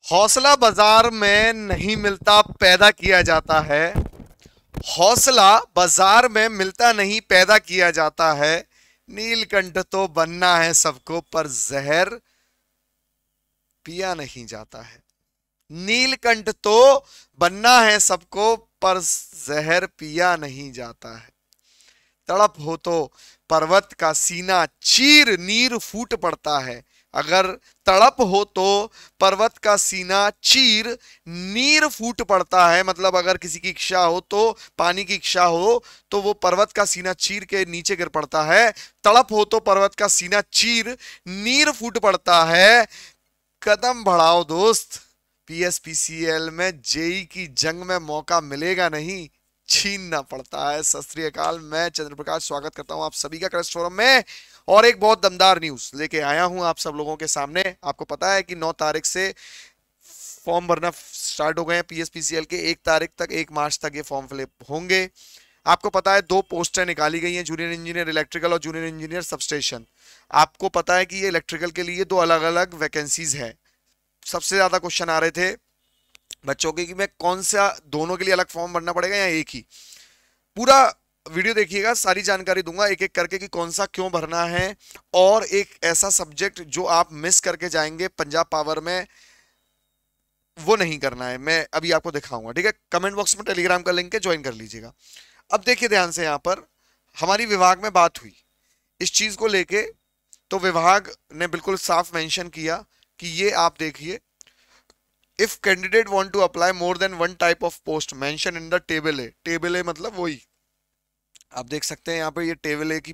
हौसला बाजार में नहीं मिलता, पैदा किया जाता है। हौसला बाजार में मिलता नहीं, पैदा किया जाता है। नीलकंठ तो बनना है सबको, पर जहर पिया नहीं जाता है। नीलकंठ तो बनना है सबको, पर जहर पिया नहीं जाता है। तड़प हो तो पर्वत का सीना चीर, नीर फूट पड़ता है। अगर तड़प हो तो पर्वत का सीना चीर, नीर फूट पड़ता है। मतलब अगर किसी की इच्छा हो तो, पानी की इच्छा हो तो वो पर्वत का सीना चीर के नीचे गिर पड़ता है। तड़प हो तो पर्वत का सीना चीर, नीर फूट पड़ता है। कदम बढ़ाओ दोस्त, पीएसपीसीएल में जेई की जंग में मौका मिलेगा नहीं, छीनना पड़ता है। सत श्री अकाल, मैं चंद्र प्रकाश स्वागत करता हूं आप सभी का क्रस्ट फोरम में। और एक बहुत दमदार न्यूज लेके आया हूं आप सब लोगों के सामने। आपको पता है कि 9 तारीख से फॉर्म भरना स्टार्ट हो गए हैं पीएसपीसीएल के। 1 तारीख तक, 1 मार्च तक ये फॉर्म फिलअप होंगे। आपको पता है 2 पोस्टें निकाली गई हैं, जूनियर इंजीनियर इलेक्ट्रिकल और जूनियर इंजीनियर सबस्टेशन। आपको पता है कि ये इलेक्ट्रिकल के लिए 2 अलग अलग वैकेंसीज है। सबसे ज्यादा क्वेश्चन आ रहे थे बच्चों के कि मैं कौन सा, दोनों के लिए अलग फॉर्म भरना पड़ेगा या एक ही। पूरा वीडियो देखिएगा, सारी जानकारी दूंगा एक एक करके कि कौन सा क्यों भरना है। और एक ऐसा सब्जेक्ट जो आप मिस करके जाएंगे पंजाब पावर में, वो नहीं करना है, मैं अभी आपको दिखाऊंगा। ठीक है, कमेंट बॉक्स में टेलीग्राम का लिंक है, ज्वाइन कर लीजिएगा। अब देखिए ध्यान से, यहां पर हमारी विभाग में बात हुई इस चीज को लेके, तो विभाग ने बिल्कुल साफ मेंशन किया कि ये आप देखिए, if candidate want to apply more than one type of post mention in the table A. Table A मतलब वही आप देख सकते हैं यहाँ पे, ये टेबल ए की,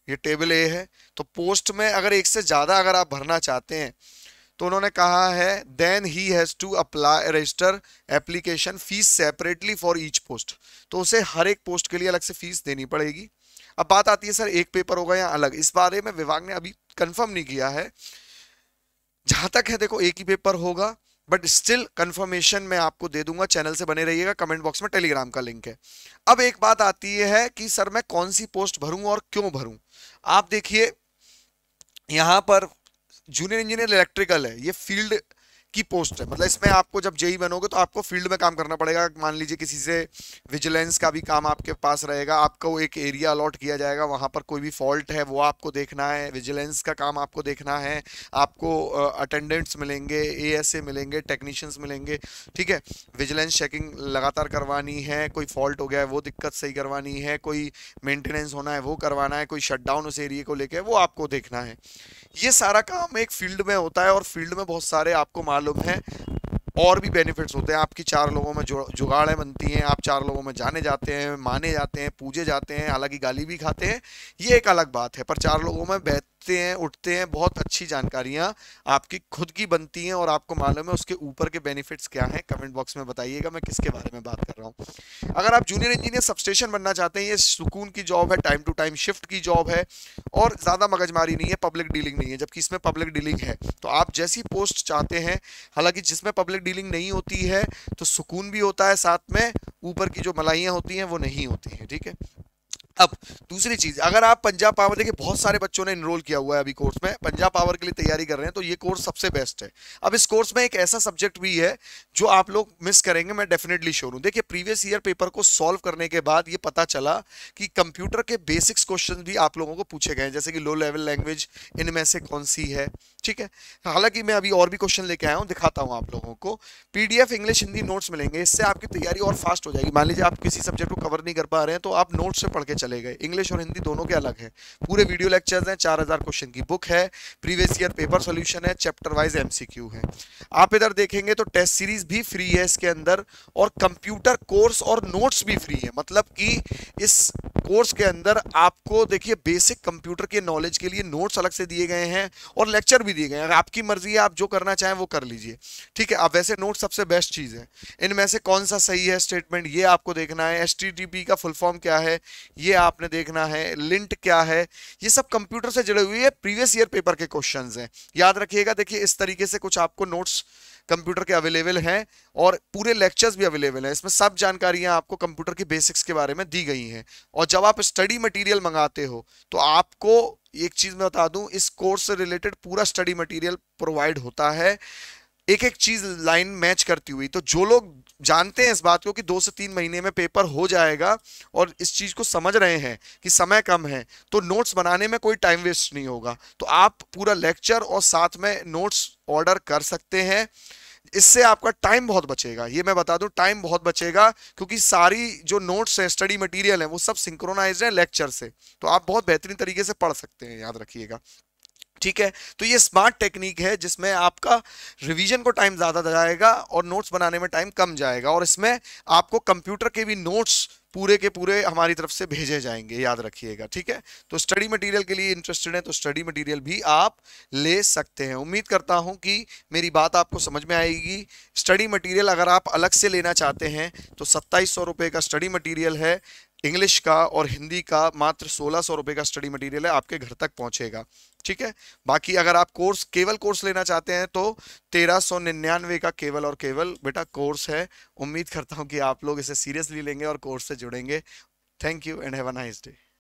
ये टेबल ए है। तो पोस्ट में अगर एक से ज्यादा अगर आप भरना चाहते हैं तो उन्होंने कहा है then he has to apply register application fees separately for each post. तो उसे हर एक पोस्ट के लिए अलग से फीस देनी पड़ेगी। अब बात आती है सर एक पेपर होगा या अलग, इस बारे में विभाग ने अभी कंफर्म नहीं किया है। जहां तक है देखो एक ही पेपर होगा, बट स्टिल कंफर्मेशन मैं आपको दे दूंगा। चैनल से बने रहिएगा, कमेंट बॉक्स में टेलीग्राम का लिंक है। अब एक बात आती है कि सर मैं कौन सी पोस्ट भरूं और क्यों भरूं। आप देखिए यहां पर जूनियर इंजीनियर इलेक्ट्रिकल है, ये फील्ड की पोस्ट है। मतलब इसमें आपको जब जेई बनोगे तो आपको फील्ड में काम करना पड़ेगा। मान लीजिए किसी से विजिलेंस का भी काम आपके पास रहेगा, आपको एक एरिया अलॉट किया जाएगा, वहां पर कोई भी फॉल्ट है वो आपको देखना है, विजिलेंस का काम आपको देखना है। आपको अटेंडेंट्स मिलेंगे, एएसए मिलेंगे, टेक्नीशियंस मिलेंगे। ठीक है, विजिलेंस चेकिंग लगातार करवानी है, कोई फॉल्ट हो गया है वो दिक्कत सही करवानी है, कोई मेंटेनेंस होना है वो करवाना है, कोई शटडाउन उस एरिया को लेकर वो आपको देखना है। ये सारा काम एक फील्ड में होता है, और फील्ड में बहुत सारे आपको मालूम है और भी बेनिफिट्स होते हैं। आपकी 4 लोगों में जुगाड़ें बनती हैं, आप 4 लोगों में जाने जाते हैं, माने जाते हैं, पूजे जाते हैं, हालांकि गाली भी खाते हैं, ये एक अलग बात है। पर 4 लोगों में बैठते हैं, उठते हैं, बहुत अच्छी जानकारियां आपकी खुद की बनती हैं, और आपको मालूम है उसके ऊपर के बेनिफिट्स क्या हैं। कमेंट बॉक्स में बताइएगा मैं किसके बारे में बात कर रहा हूँ। अगर आप जूनियर इंजीनियर सबस्टेशन बनना चाहते हैं, ये सुकून की जॉब है, टाइम टू टाइम शिफ्ट की जॉब है, और ज्यादा मगजमारी नहीं है, पब्लिक डीलिंग नहीं है, जबकि इसमें पब्लिक डीलिंग है। तो आप जैसी पोस्ट चाहते हैं, हालांकि जिसमें पब्लिक डीलिंग नहीं होती है तो सुकून भी होता है, साथ में ऊपर की जो मलाइयां होती हैं वो नहीं होती हैं। ठीक है, अब दूसरी चीज, अगर आप पंजाब पावर, देखिए बहुत सारे बच्चों ने इनरोल किया हुआ है अभी कोर्स में, पंजाब पावर के लिए तैयारी कर रहे हैं, तो ये कोर्स सबसे बेस्ट है। अब इस कोर्स में एक ऐसा सब्जेक्ट भी है जो आप लोग मिस करेंगे, मैं डेफिनेटली श्योर हूं। देखिए प्रीवियस ईयर पेपर को सॉल्व करने के बाद ये पता चला कि कंप्यूटर के बेसिक्स क्वेश्चन भी आप लोगों को पूछे गए हैं, जैसे कि लो लेवल लैंग्वेज इनमें से कौन सी है। ठीक है, हालांकि मैं अभी और भी क्वेश्चन लेके आया हूं, दिखाता हूं आप लोगों को। पीडीएफ इंग्लिश हिंदी नोट्स मिलेंगे, इससे आपकी तैयारी और फास्ट हो जाएगी। मान लीजिए आप किसी सब्जेक्ट को कवर नहीं कर पा रहे हैं, तो आप नोट्स से पढ़ के चले गए। इंग्लिश और हिंदी दोनों के अलग है, पूरे वीडियो लेक्चर्स हैं, 4000 क्वेश्चन की बुक है, प्रीवियस ईयर पेपर सॉल्यूशन है, चैप्टर वाइज एमसीक्यू है। आप इधर देखेंगे तो टेस्ट सीरीज भी फ्री है इसके अंदर, और कंप्यूटर कोर्स और नोट्स भी फ्री है। मतलब कि इस कोर्स के अंदर आपको देखिए बेसिक कंप्यूटर के नॉलेज के लिए नोट्स अलग से दिए गए हैं, और लेक्चर भी दिए गए हैं। अगर आपकी मर्जी है, आप जो करना चाहें वो कर लीजिए। ठीक है, अब वैसे नोट सबसे बेस्ट चीज है। इनमें से कौन सा सही है स्टेटमेंट, ये आपको देखना है। एचटीटीपी का फुल फॉर्म क्या है, ये आपने देखना है। लिंट क्या है, ये सब कंप्यूटर से जुड़े हुए प्रीवियस ईयर पेपर के क्वेश्चंस हैं, याद रखिएगा। देखिए इस तरीके से कुछ आपको नोट्स कंप्यूटर के अवेलेबल हैं, और पूरे लेक्चर्स भी अवेलेबल हैं। इसमें सब जानकारियां आपको कंप्यूटर के बेसिक्स के बारे में दी गई हैं। और जब आप स्टडी मटेरियल मंगाते हो तो आपको एक चीज मैं बता दूं, इस कोर्स से रिलेटेड पूरा स्टडी मटेरियल प्रोवाइड होता है। एक एक चीज लाइन मैच करती हुई। तो जो लोग जानते हैं इस बात को कि 2 से 3 महीने में पेपर हो जाएगा और इस चीज को समझ रहे हैं कि समय कम है, तो नोट्स बनाने में कोई टाइम वेस्ट नहीं होगा। तो आप पूरा लेक्चर और साथ में नोट्स ऑर्डर कर सकते हैं। इससे आपका टाइम बहुत बचेगा, ये मैं बता दूं, टाइम बहुत बचेगा, क्योंकि सारी जो नोट्स है, स्टडी मटेरियल है, वो सब सिंक्रोनाइज्ड है लेक्चर से। तो आप बहुत बेहतरीन तरीके से पढ़ सकते हैं, याद रखिएगा। ठीक है, तो ये स्मार्ट टेक्निक है जिसमें आपका रिवीजन को टाइम ज्यादा जाएगा और नोट्स बनाने में टाइम कम जाएगा, और इसमें आपको कंप्यूटर के भी नोट्स पूरे के पूरे हमारी तरफ से भेजे जाएंगे, याद रखिएगा। ठीक है, तो स्टडी मटेरियल के लिए इंटरेस्टेड है तो स्टडी मटेरियल भी आप ले सकते हैं। उम्मीद करता हूं कि मेरी बात आपको समझ में आएगी। स्टडी मटेरियल अगर आप अलग से लेना चाहते हैं तो 2700 रुपये का स्टडी मटेरियल है, इंग्लिश का और हिंदी का मात्र 1600 रुपये का स्टडी मटेरियल है, आपके घर तक पहुंचेगा। ठीक है, बाकी अगर आप केवल कोर्स लेना चाहते हैं तो 1399 का केवल और केवल बेटा कोर्स है। उम्मीद करता हूं कि आप लोग इसे सीरियसली लेंगे और कोर्स से जुड़ेंगे। Thank you and have a nice day.